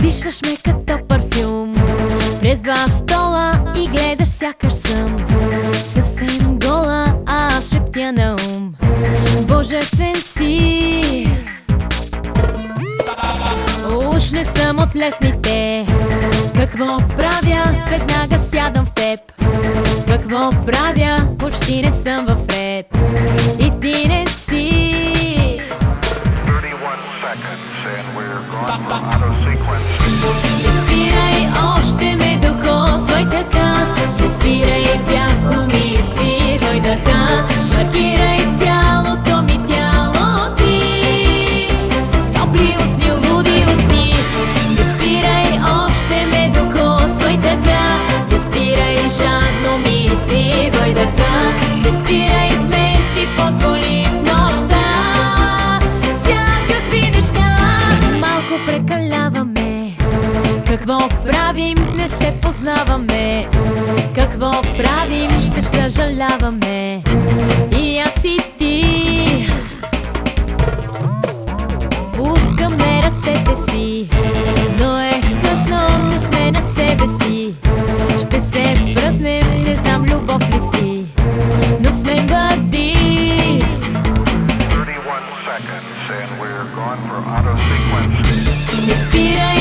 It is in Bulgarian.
Вдишваш ме като парфюм през два стола и гледаш сякаш съм съвсем гола, а аз шептя на ум. Божествен си. Уж не съм от лесните. Какво правя? Веднага сядам в теб. Какво правя? Почти не съм в ред. И ти не си. Не спирай, още ме докосвай така. Не спирай, бясно ми изпивай дъха. Маркирай цялото ми тяло ти с топли устни, луди устни. Не спирай, още ме докосвай така. Не спирай, жадно ми изпивай дъха. Не спирай, сме си позволи в нощта всякакви неща. Малко прекаляваме. Какво правим? Не се познаваме. Какво правим? Ще съжаляваме. И аз и ти пускаме ръцете си, но е късно, не сме на себе си. Ще се пръснем, не знам любов ли си, но сме бъди. Не спирай,